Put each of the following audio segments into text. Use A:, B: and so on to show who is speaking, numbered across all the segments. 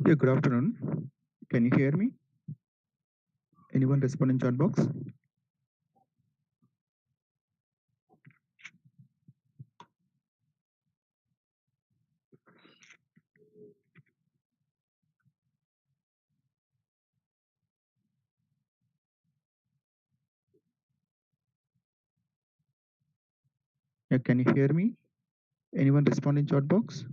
A: Yeah, good afternoon. Can you hear me? Anyone respond in chat box? Yeah, can you hear me? Anyone respond in chat box?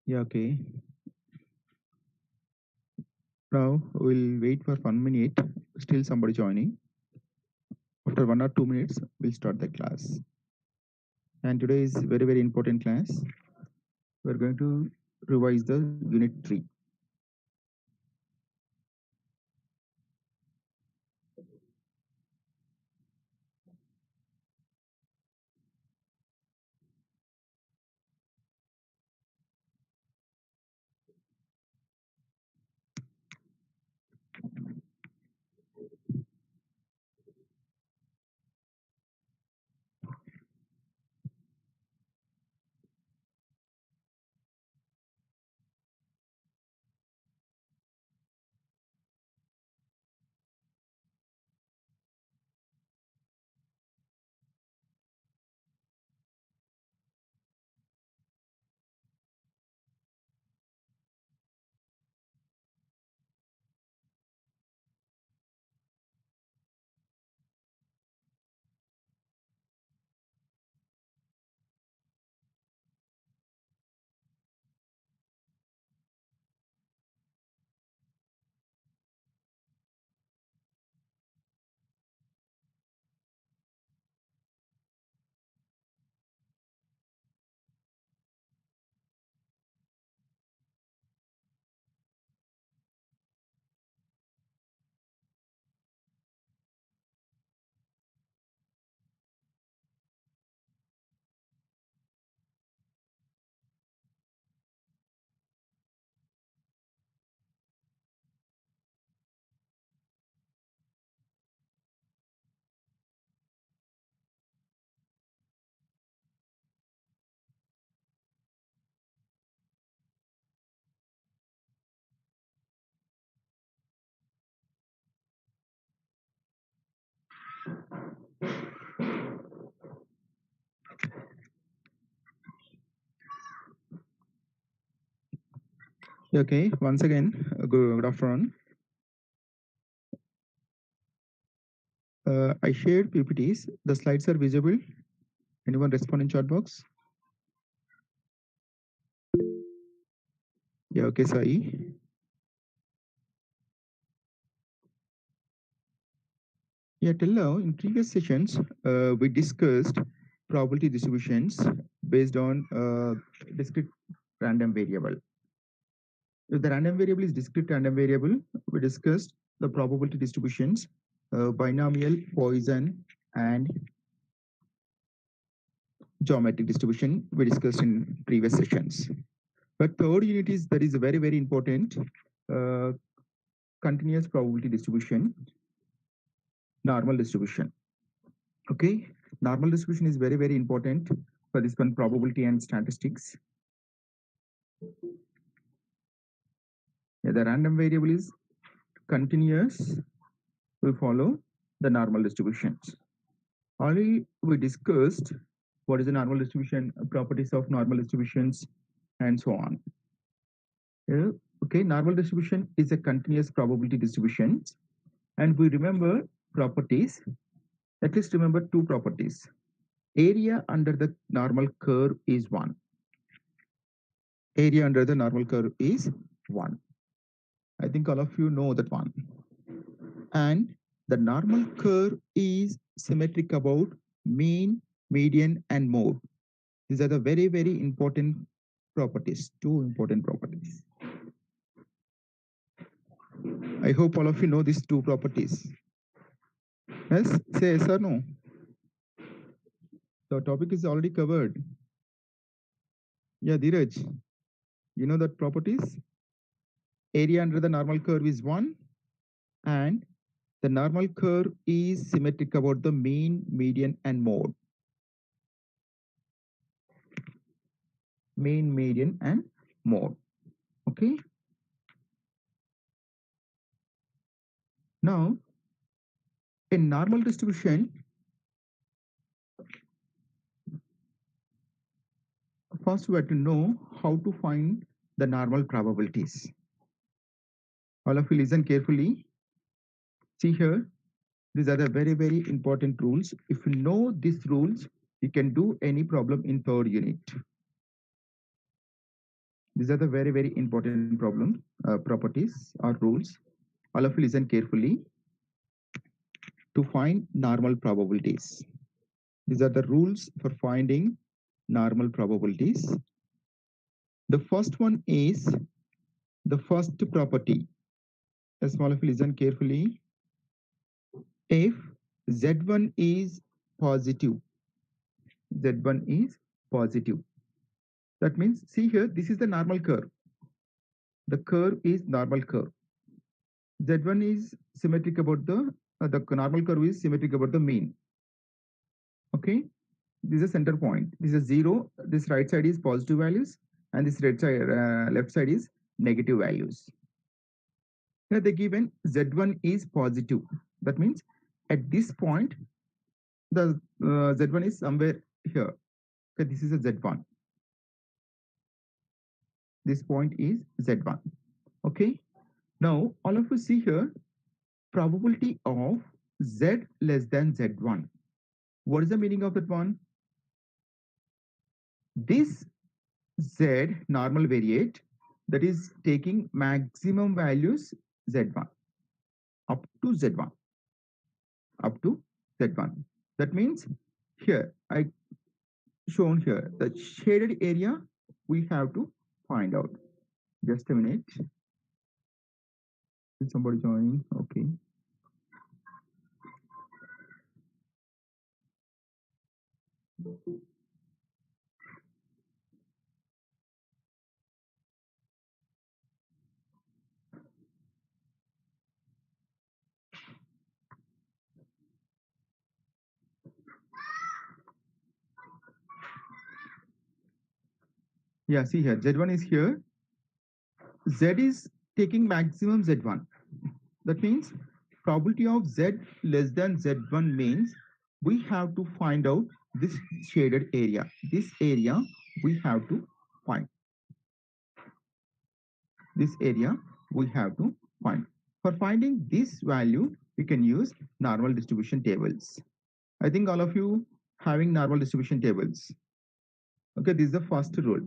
A: Yeah, okay. Now we'll wait for 1 minute. Still somebody joining. After 1 or 2 minutes, we'll start the class. And today is very, very important class. We're going to revise the unit 3. Yeah, okay, once again, good afternoon. I shared PPTs. The slides are visible. Anyone respond in chat box? Yeah, okay, Sai. Yeah, till now, in previous sessions, we discussed probability distributions based on discrete random variable. If the random variable is discrete random variable, we discussed the probability distributions, binomial, Poisson, and geometric distribution we discussed in previous sessions. But third unit is that is very, very important, uh, continuous probability distribution, normal distribution. Okay, normal distribution is very, very important for this one, probability and statistics. Yeah, the random variable is continuous, we follow the normal distributions. Already we discussed what is the normal distribution, properties of normal distributions, and so on. Yeah, okay, normal distribution is a continuous probability distribution, and we remember properties. At least remember two properties. Area under the normal curve is 1. Area under the normal curve is 1. I think all of you know that one. And the normal curve is symmetric about mean, median, and mode. These are the very, very important properties, two important properties. I hope all of you know these two properties. Yes, say yes or no. The topic is already covered. Yeah, Dheeraj, you know that properties? Area under the normal curve is 1, and the normal curve is symmetric about the mean, median, and mode. mean, median, and mode. Okay. Now, in normal distribution, first we have to know how to find the normal probabilities. All of you listen carefully. See here, these are the very, very important rules. If you know these rules, you can do any problem in third unit. These are the very, very important properties or rules. All of you listen carefully to find normal probabilities. These are the rules for finding normal probabilities. The first one is the first property. As all of you listen carefully. If Z1 is positive, Z1 is positive. That means, see here, this is the normal curve. The curve is normal curve. Z1 is symmetric about the normal curve is symmetric about the mean. Okay, this is a center point. This is 0. This right side is positive values, and this left side is negative values. Here they given Z1 is positive. That means at this point, the Z1 is somewhere here. Okay, this is a Z1. This point is Z1. Okay. Now all of you see here, probability of Z less than Z1. What is the meaning of that one? This Z normal variate that is taking maximum values Z1 up to Z1 up to Z1. That means here I shown here the shaded area we have to find out. Just a minute. Did somebody join? Okay. Yeah, see here, Z1 is here. Z is taking maximum Z1. That means probability of Z less than Z1 means we have to find out this shaded area. This area we have to find. This area we have to find. For finding this value, we can use normal distribution tables. I think all of you having normal distribution tables. Okay, this is the first rule.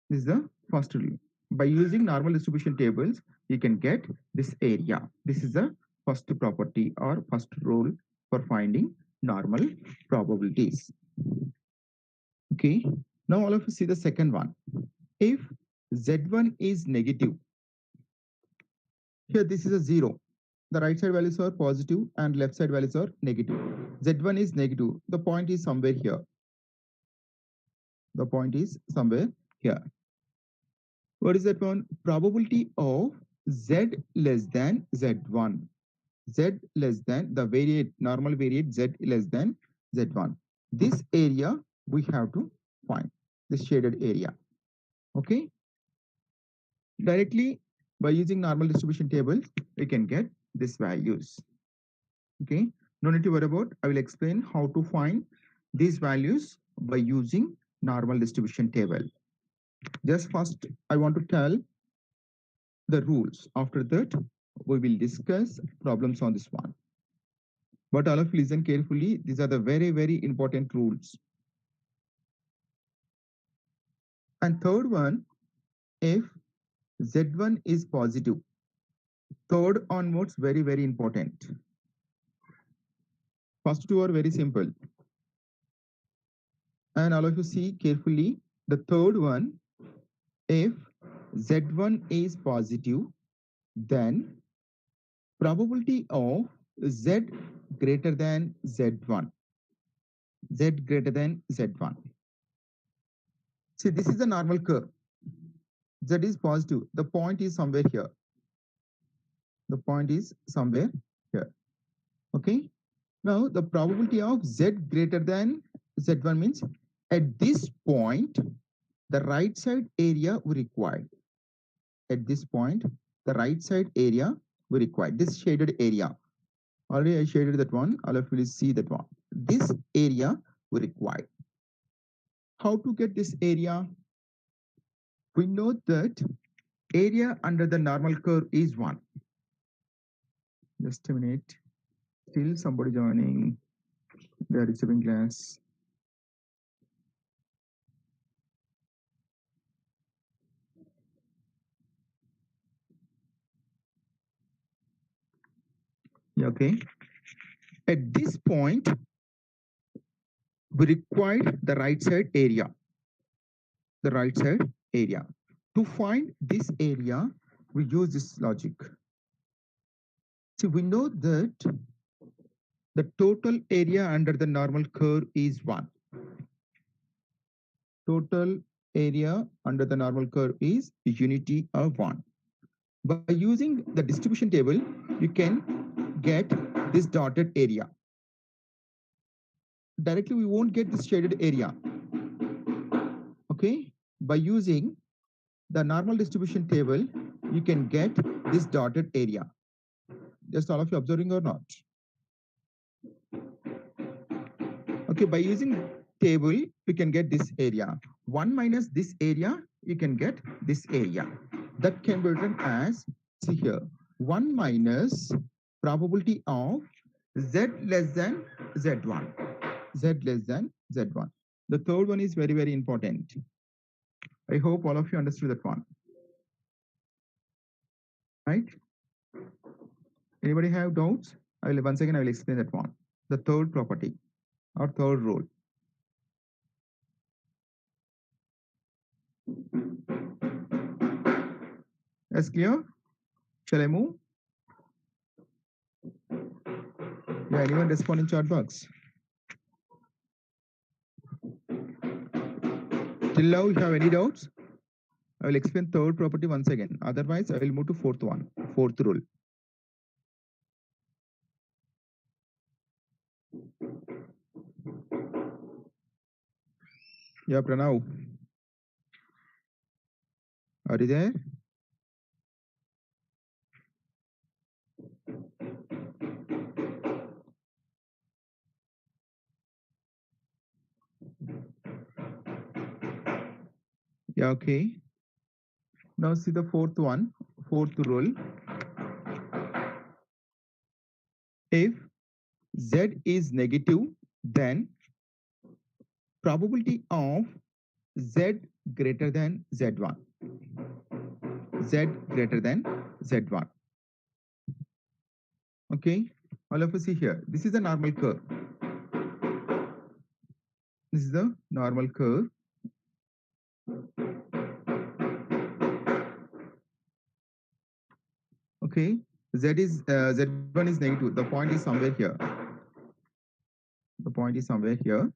A: This is the first rule. By using normal distribution tables, you can get this area. This is the first property or first rule for finding normal probabilities. Okay, now all of you see the second one. If Z1 is negative, here this is a 0. The right side values are positive and left side values are negative. Z1 is negative. The point is somewhere here. The point is somewhere here. What is that one? Probability of Z less than Z1. Z less than the normal variate Z less than Z1. This area we have to find, this shaded area. Okay. Directly by using normal distribution tables, we can get these values. Okay. No need to worry about. I will explain how to find these values by using normal distribution table. Just first, I want to tell the rules. After that, we will discuss problems on this one. But all of you listen carefully. These are the very, very important rules. And third one, if Z1 is positive. Third onwards, very, very important. First two are very simple. And all of you see carefully. The third one, if Z1 is positive, then probability of Z greater than Z1. Z greater than Z1. See, this is the normal curve. Z is positive. The point is somewhere here. The point is somewhere here. Okay. Now, the probability of Z greater than Z1 means At this point, the right side area we require. At this point, the right side area we require. This shaded area. Already I shaded that one. All of you will see that one. This area we require. How to get this area? We know that area under the normal curve is 1. Just a minute. Still somebody joining. They are receiving class. Okay. At this point, we require the right side area. The right side area. To find this area, we use this logic. So we know that the total area under the normal curve is 1. Total area under the normal curve is unity of 1. By using the distribution table, you can get this dotted area. Directly, we won't get this shaded area. Okay, by using the normal distribution table, you can get this dotted area. Just all of you observing or not? Okay, by using table, we can get this area. 1 minus this area, you can get this area. That can be written as, see here, 1 minus probability of z less than z1. Z less than z1. The third one is very, very important. I hope all of you understood that one. Right? Anybody have doubts? Once again I will explain that one. The third property or third rule. That's clear? Shall I move? Yeah, anyone respond in chat box? Till now, you have any doubts? I will explain third property once again. Otherwise, I will move to fourth one, fourth rule. Yeah, Pranav. Are you there? Yeah, okay. Now see the fourth one, fourth rule. If z is negative, then probability of z greater than z1. Z greater than z1. Okay, all of us see here. This is the normal curve. This is the normal curve. Okay, z1 is negative. The point is somewhere here. The point is somewhere here.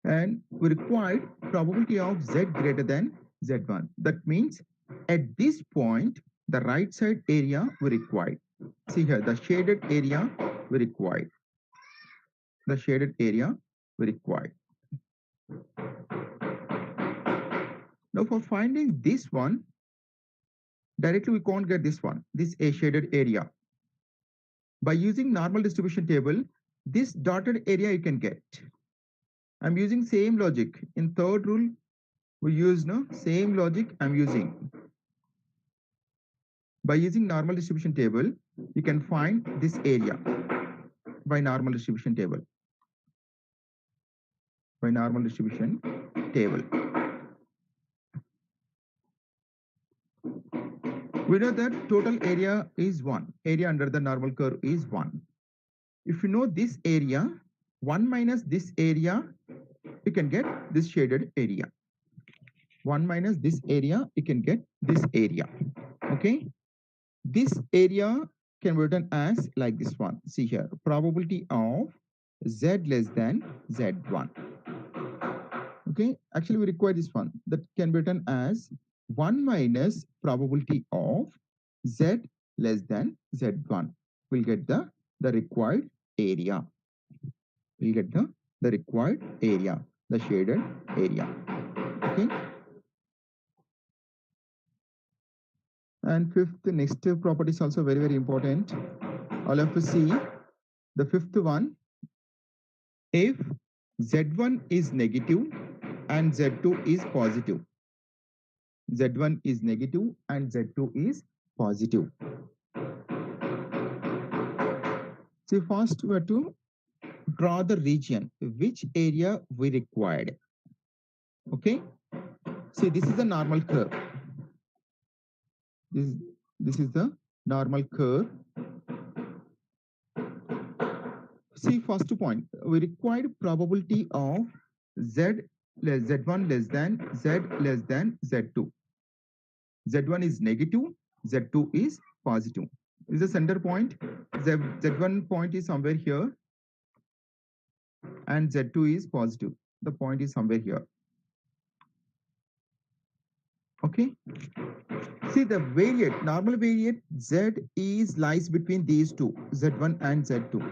A: And we require probability of z greater than z1. That means at this point, the right side area we require. See here, the shaded area we require. The shaded area we require. Now for finding this one, directly we can't get this one, this a shaded area. By using normal distribution table, this dotted area you can get. I'm using same logic. In third rule, we use same logic I'm using. By using normal distribution table, you can find this area by normal distribution table. By normal distribution table. We know that total area is 1. Area under the normal curve is 1. If you know this area, 1 minus this area, you can get this shaded area. 1 minus this area, you can get this area. Okay? This area can be written as like this one. See here, probability of z less than z1. Okay, actually we require this one. That can be written as 1 minus probability of z less than z1. We'll get the required area. We'll get the required area. the shaded area. Okay. And fifth, the next property is also very important. All of you see the fifth one. If Z1 is negative and Z2 is positive. Z1 is negative and Z2 is positive. So first we have to draw the region, which area we required. Okay. See, this is the normal curve. This is the normal curve. See, first point, we required probability of Z1 less than Z less than Z2. Z1 is negative, Z2 is positive. This is the center point. Z1 point is somewhere here and Z2 is positive. The point is somewhere here. Okay. See, the variate, normal variate Z is lies between these two, Z1 and Z2.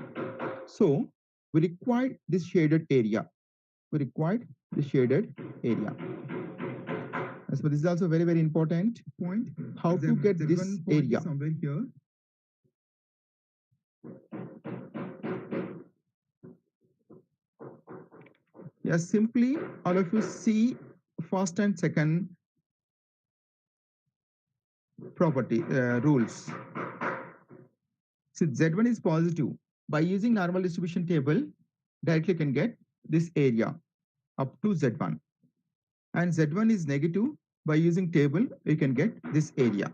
A: So we required this shaded area. We required the shaded area. So this is also very, very important point. How to get this area? Somewhere here. Yes, simply all of you see first and second property rules. So Z1 is positive. By using normal distribution table, directly can get this area up to Z1. And Z1 is negative. By using table, we can get this area.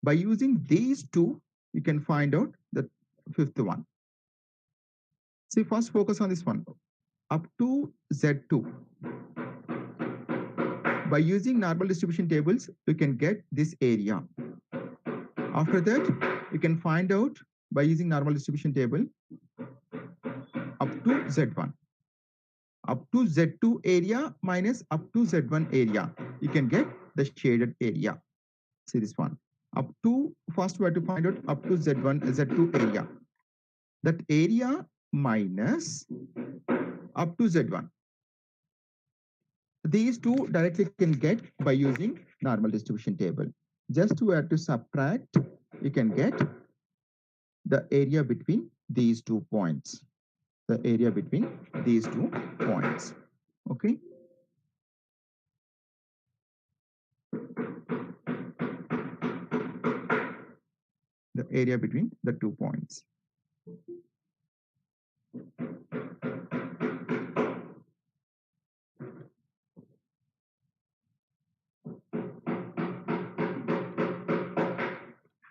A: By using these two, you can find out the fifth one. See, first focus on this one. Up to Z2. By using normal distribution tables, we can get this area. After that, you can find out by using normal distribution table up to Z1. Up to Z2 area minus up to Z1 area. You can get the shaded area. See this one. Up to, first we have to find out up to Z1, Z2 area. That area minus up to Z1. These two directly can get by using normal distribution table. Just we have to subtract, you can get the area between these 2 points. The area between these 2 points. Okay. The area between the 2 points.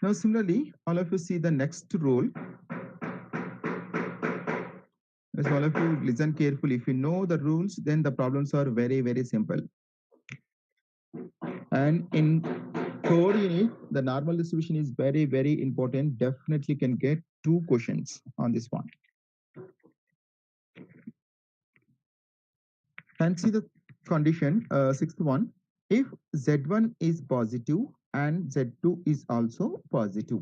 A: Now similarly, all of you see the next rule. As all of you listen carefully, if you know the rules, then the problems are very, very simple. And in core unit, the normal distribution is very, very important. Definitely can get 2 questions on this one. And see the condition, sixth one. If Z1 is positive and Z2 is also positive.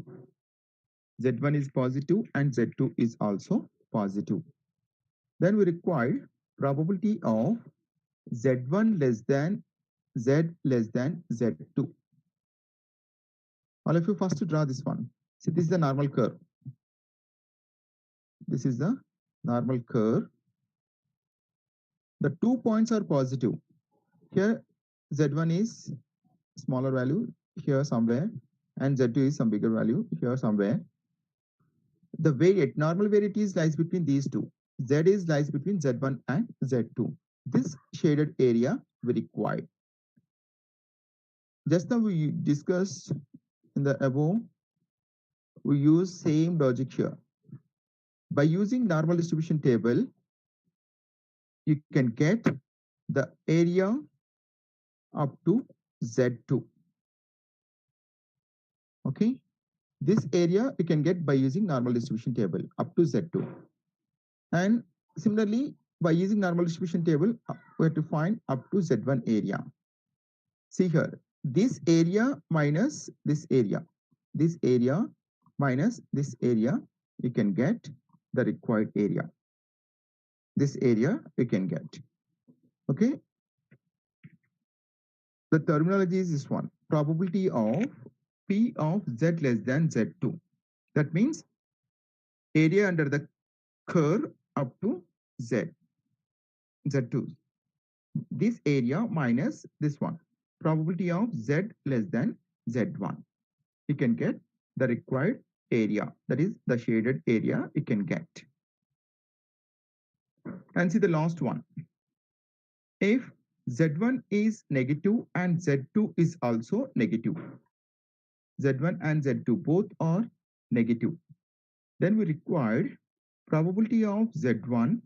A: Z1 is positive and Z2 is also positive. Then we require probability of Z1 less than Z less than Z2. All of you first to draw this one. See, this is the normal curve. This is the normal curve. The 2 points are positive. Here Z1 is smaller value here somewhere and Z2 is some bigger value here somewhere. The variate, normal variate is lies between these two. Z is lies between Z1 and Z2. This shaded area we require. Just now we discussed in the above, we use same logic here. By using normal distribution table, you can get the area up to Z2. Okay. This area you can get by using normal distribution table up to Z2. And similarly, by using normal distribution table, we have to find up to Z1 area. See here, this area minus this area. This area minus this area, you can get the required area. This area you can get. Okay, the terminology is this one: probability of P of Z less than Z2. That means area under the curve up to Z, Z2. This area minus this one, probability of Z less than Z1. You can get the required area, that is the shaded area you can get. And see the last one. If Z1 is negative and Z2 is also negative, Z1 and Z2 both are negative, then we required probability of Z1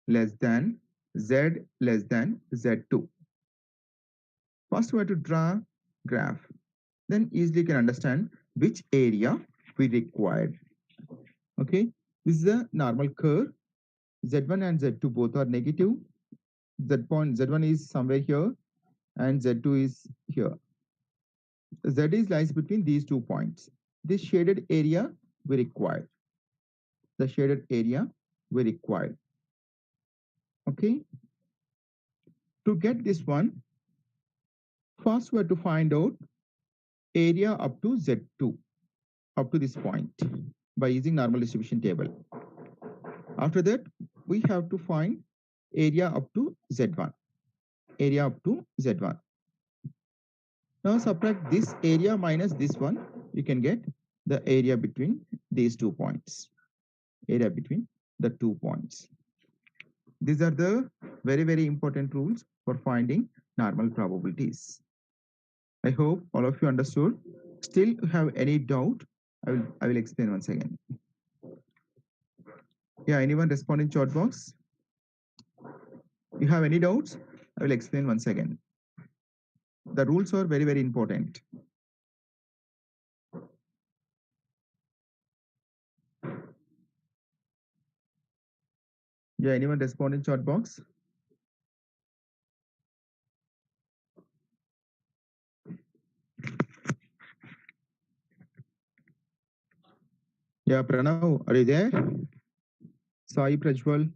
A: less than Z less than Z2. First we have to draw graph, then easily can understand which area we required. Okay, this is a normal curve. Z1 and Z2 both are negative. Z1 is somewhere here and Z2 is here. Z is lies between these 2 points. This shaded area we require. The shaded area we require. Okay. To get this one, first we have to find out area up to Z2, up to this point by using normal distribution table. After that, we have to find area up to Z1. Area up to Z1. Now subtract this area minus this one, you can get the area between these 2 points. Area between the 2 points. These are the very, very important rules for finding normal probabilities. I hope all of you understood. Still have any doubt? I will explain once again. Yeah, anyone respond in chat box? You have any doubts? I will explain once again. The rules are very, very important. Yeah, anyone respond in chat box? Yeah, Pranav, are you there? Sai Prajwal.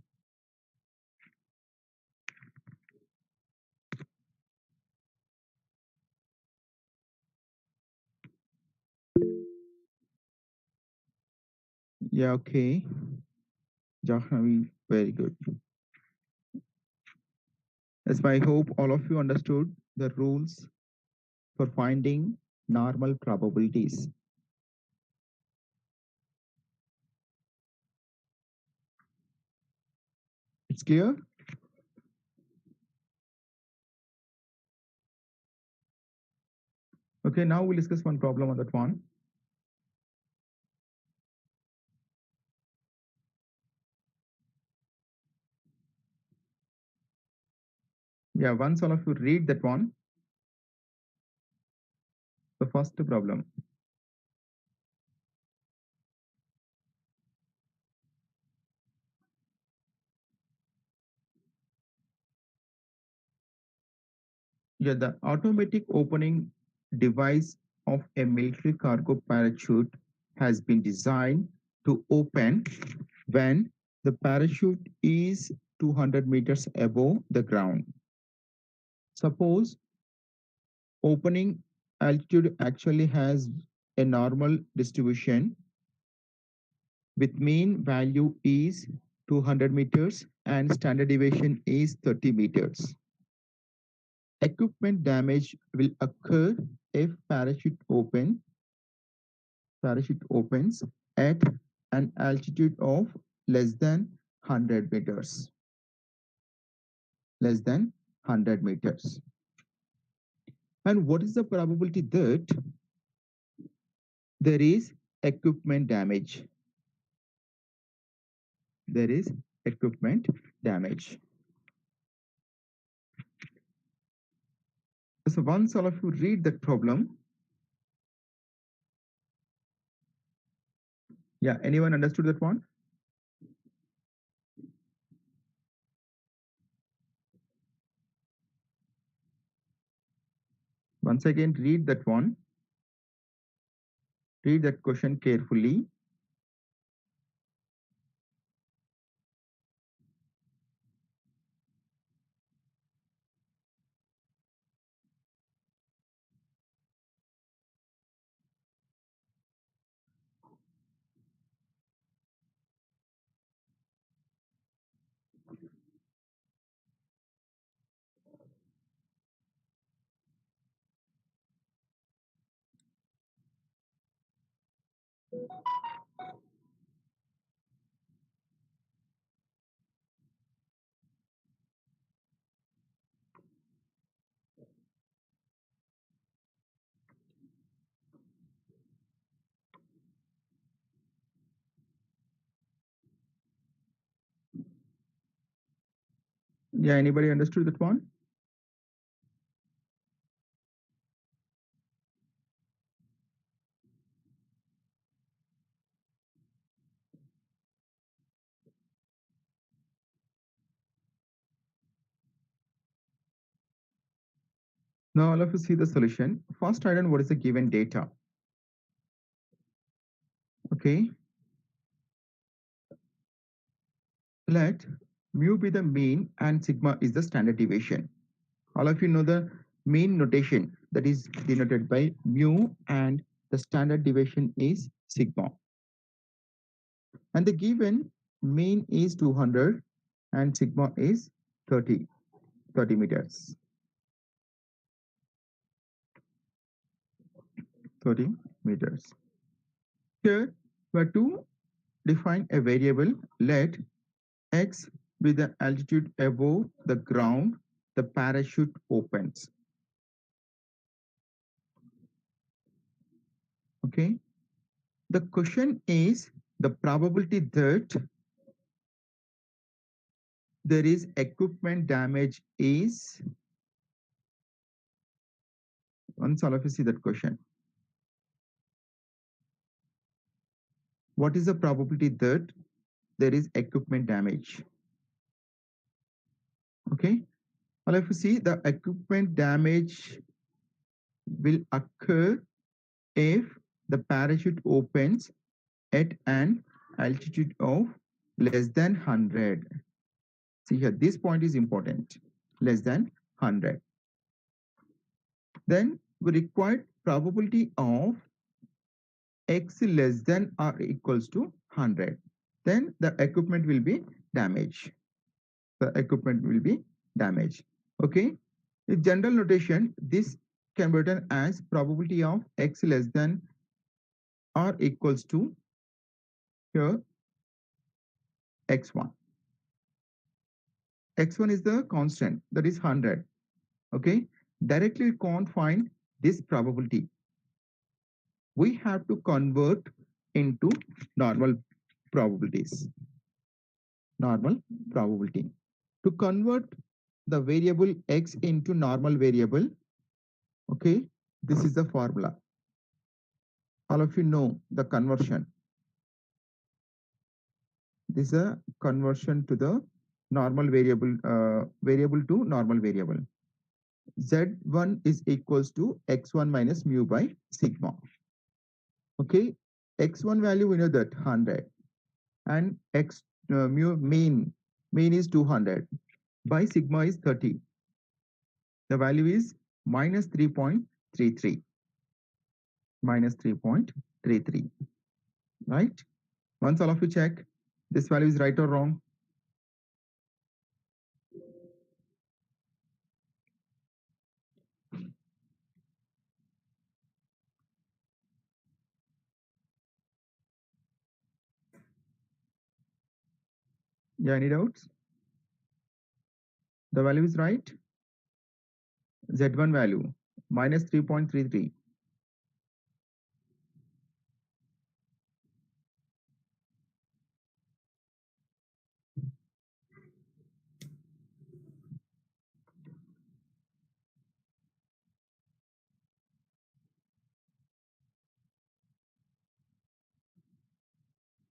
A: Yeah, okay. Jahnavi, very good. Yes, I hope all of you understood the rules for finding normal probabilities. It's clear? Okay, now we'll discuss one problem on that one. Yeah, once all of you read that one, the first problem. Yeah, the automatic opening device of a military cargo parachute has been designed to open when the parachute is 200 meters above the ground. Suppose opening altitude actually has a normal distribution with mean value is 200 meters and standard deviation is 30 meters. Equipment damage will occur if parachute opens at an altitude of less than 100 meters. Less than 100 meters. And what is the probability that there is equipment damage? There is equipment damage. So once all of you read that problem, yeah, anyone understood that one? Once again, read that one. Read that question carefully. Yeah, anybody understood that one? Now all of you see the solution. First, write down what is the given data. Okay. Let mu be the mean and sigma is the standard deviation. All of you know the mean notation, that is denoted by mu, and the standard deviation is sigma. And the given mean is 200 and sigma is 30 meters. 30 meters. Here we are to define a variable. Let x be the altitude above the ground the parachute opens. Okay. The question is the probability that there is equipment damage is. Once all of you see that question, what is the probability that there is equipment damage? Okay. All of you see the equipment damage will occur if the parachute opens at an altitude of less than 100. See here, this point is important, less than 100. Then we require probability of x less than or equals to 100. Then the equipment will be damaged. The equipment will be damaged. Okay. In general notation, this can be written as probability of x less than or equals to here x1. X1 is the constant, that is 100. Okay. Directly we can't find this probability. We have to convert into normal probabilities. Normal probability. To convert the variable x into normal variable, okay, this is the formula. All of you know the conversion. This is a conversion to the normal variable, variable to normal variable. Z1 is equals to x1 minus mu by sigma. Okay, x1 value we know that 100, and x mu mean is 200 by sigma is 30. The value is minus 3.33. Minus 3.33. Right? Once all of you check this value is right or wrong. Yeah, any doubts? The value is right. Z1 value minus 3.33.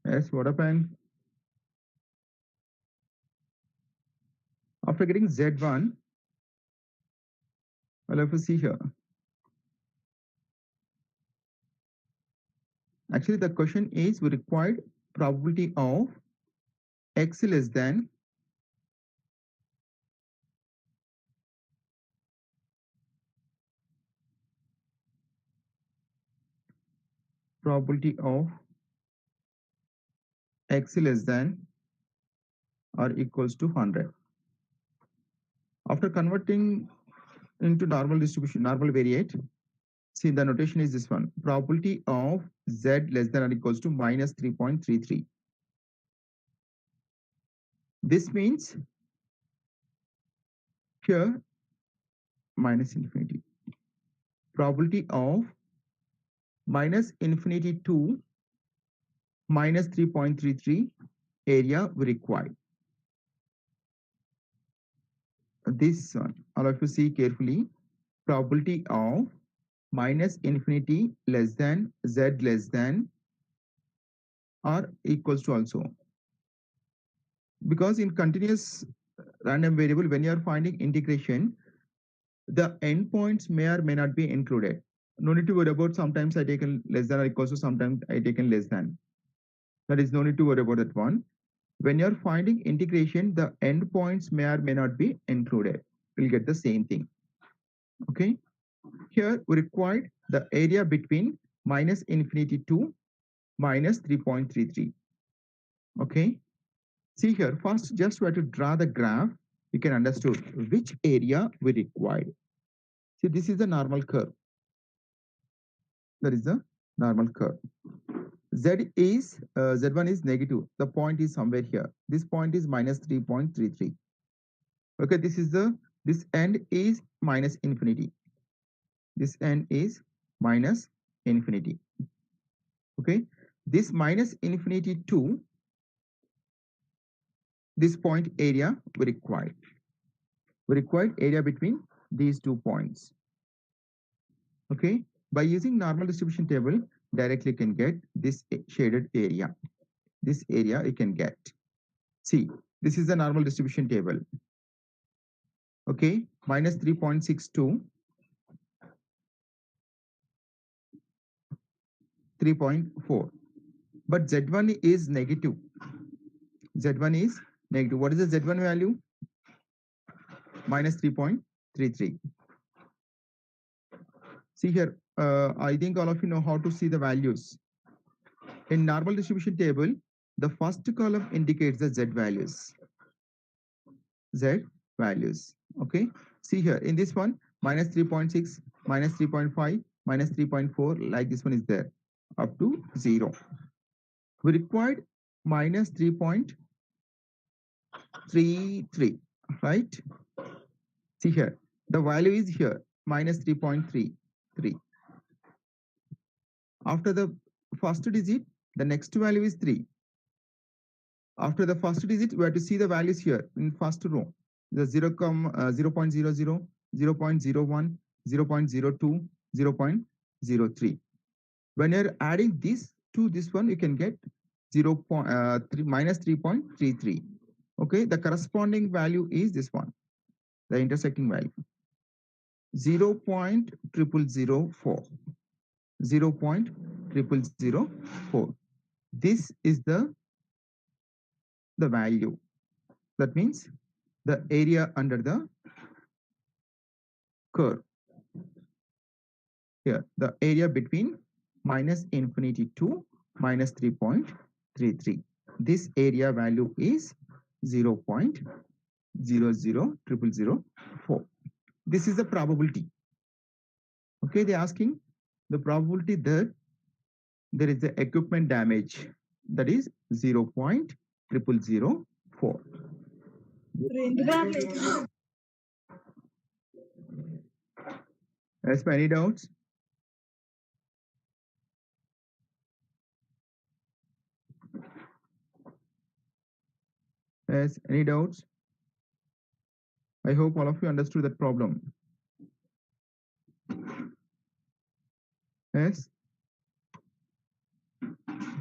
A: Yes, what happened? After getting Z1, well, if you see here, actually the question is we required probability of x less than probability of x less than or equals to 100. After converting into normal distribution, normal variate, see the notation is this one. Probability of z less than or equals to minus 3.33. This means here minus infinity. Probability of minus infinity to minus 3.33 area we require. this one, all of you see carefully, probability of minus infinity less than z less than or equals to also. Because in continuous random variable, when you are finding integration, the endpoints may or may not be included. No need to worry about sometimes I taken less than or equals to, sometimes I taken less than. That is no need to worry about that one. When you're finding integration, the endpoints may or may not be included. We'll get the same thing. Okay. Here we required the area between minus infinity to minus 3.33. Okay. See here, first just we have to draw the graph. You can understand which area we required. See, this is the normal curve. That is the normal curve. Z1 is negative. The point is somewhere here. This point is minus 3.33. Okay, this end is minus infinity. This end is minus infinity. Okay, this minus infinity to this point area we required. We required area between these 2 points. Okay, by using normal distribution table, directly you can get this shaded area. This area you can get. See, this is the normal distribution table. Okay, minus 3.62, 3.4. But Z1 is negative. Z1 is negative. What is the Z1 value? Minus 3.33. See here, I think all of you know how to see the values. In normal distribution table, the first column indicates the Z values. Z values. Okay. See here, in this one, minus 3.6, minus 3.5, minus 3.4, like this one is there, up to 0. We required minus 3.33, right? See here, the value is here, minus 3.33. After the first digit, the next value is 3. After the first digit, we have to see the values here in first row. The 0, 0.00, 0.01, 0.02, 0.03. When you're adding this to this one, you can get minus 3.33. Okay, the corresponding value is this one, the intersecting value, 0.0004. 0.0004. This is the value. That means the area under the curve. Here, the area between minus infinity to minus 3.33. This area value is 0.000004. This is the probability. Okay, they're asking the probability that there is the equipment damage, that is 0.0004. As many doubts? As any doubts? I hope all of you understood that problem. Yes?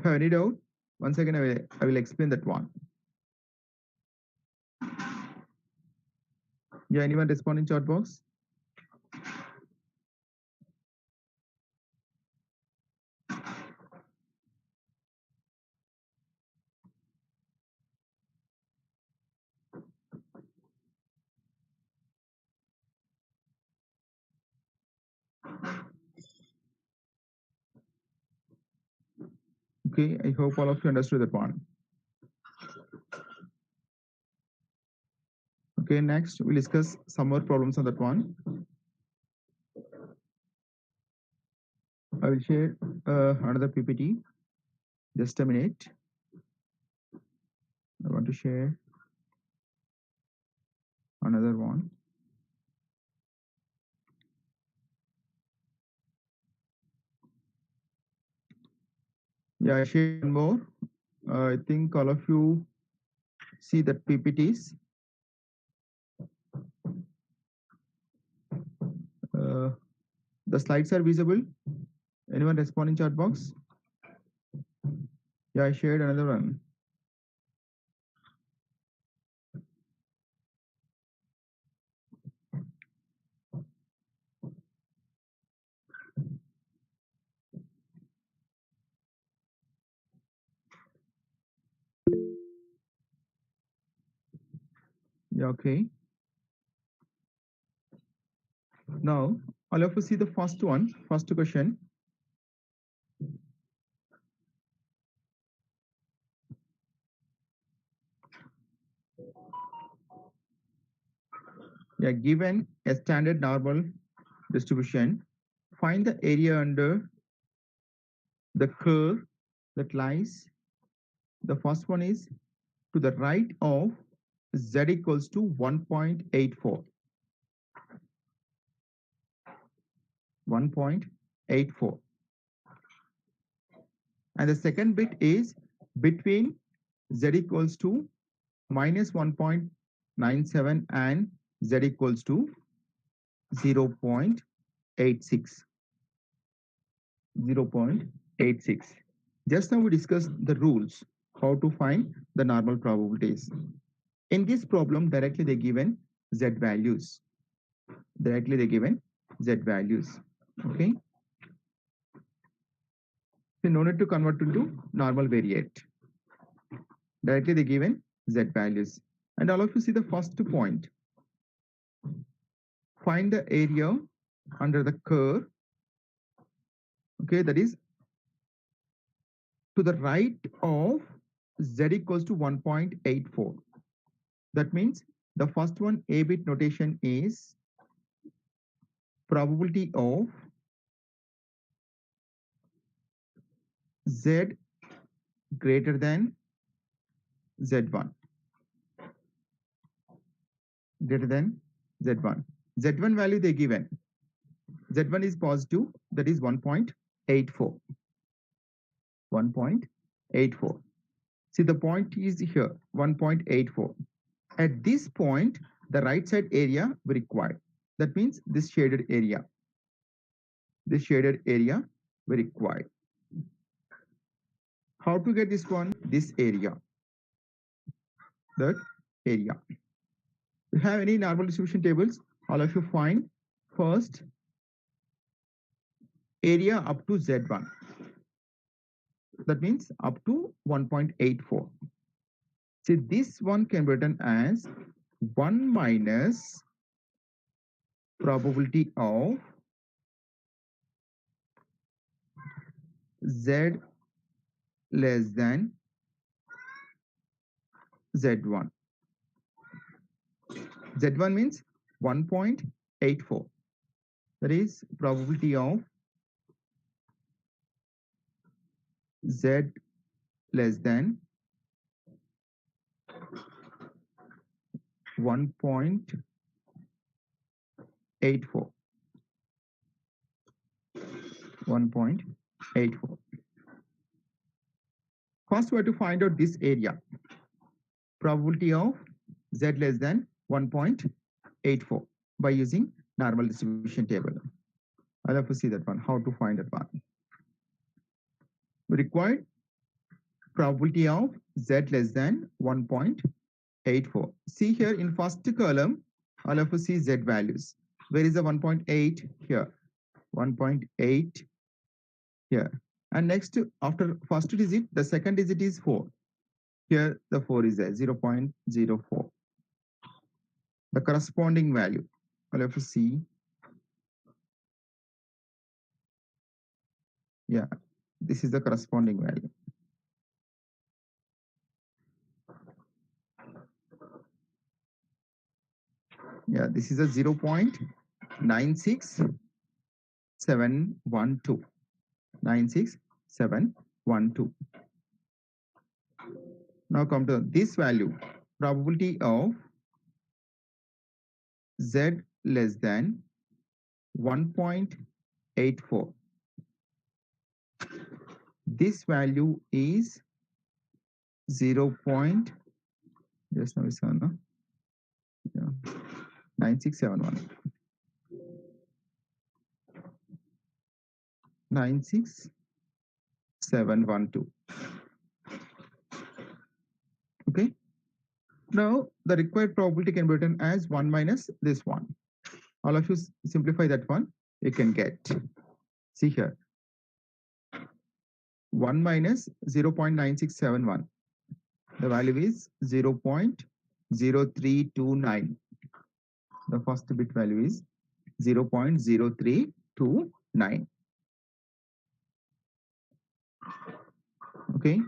A: Have any doubt? Once again, I will explain that one. Yeah, anyone respond in chat box? Okay, I hope all of you understood that one. Okay, next we'll discuss some more problems on that one. I will share another PPT. Just a minute. I want to share another one. Yeah, I shared one more. I think all of you see that PPTs. The slides are visible. Anyone respond in chat box? Yeah, I shared another one. Yeah, okay. Now, all of us see the first one, first question. Yeah, given a standard normal distribution, find the area under the curve that lies. The first one is to the right of z equals to 1.84. 1.84. And the second bit is between z equals to minus 1.97 and z equals to 0.86. 0.86. Just now we discussed the rules, how to find the normal probabilities. In this problem, directly they given z values. Directly they given z values. Okay. So no need to convert into normal variate. Directly they given z values. And all of you see the first point. Find the area under the curve. Okay, that is to the right of z equals to 1.84. That means the first one, a bit notation is probability of z greater than z1. Greater than z1. Z1 value they given. Z1 is positive, that is 1.84. 1.84. See, the point is here, 1.84. At this point, the right side area we require. That means this shaded area. This shaded area we require. How to get this one? This area. That area. You have any normal distribution tables? All of you find first area up to Z1. That means up to 1.84. See, this one can be written as 1 minus probability of Z less than Z1. Z1 means 1.84. That is probability of Z less than 1.84. 1.84. First, we have to find out this area. Probability of Z less than 1.84 by using normal distribution table. I'll have to see that one, how to find that one. We require probability of Z less than 1.84. See here in first column, I'll have to see Z values. Where is the 1.8? Here. 1.8 here. And next, after first digit, the second digit is 4. Here, the 4 is there, 0.04. The corresponding value, I'll have to see. Yeah, this is the corresponding value. Yeah, this is a 0.96712. 96712. Now come to this value. Probability of Z less than 1.84. This value is 0. Just now, yeah, 9671. 96712. Okay. Now the required probability can be written as 1 minus this one. All of you simplify that one, you can get. See here. 1 minus 0.9671. The value is 0.0329. The first bit value is 0.0329. Okay.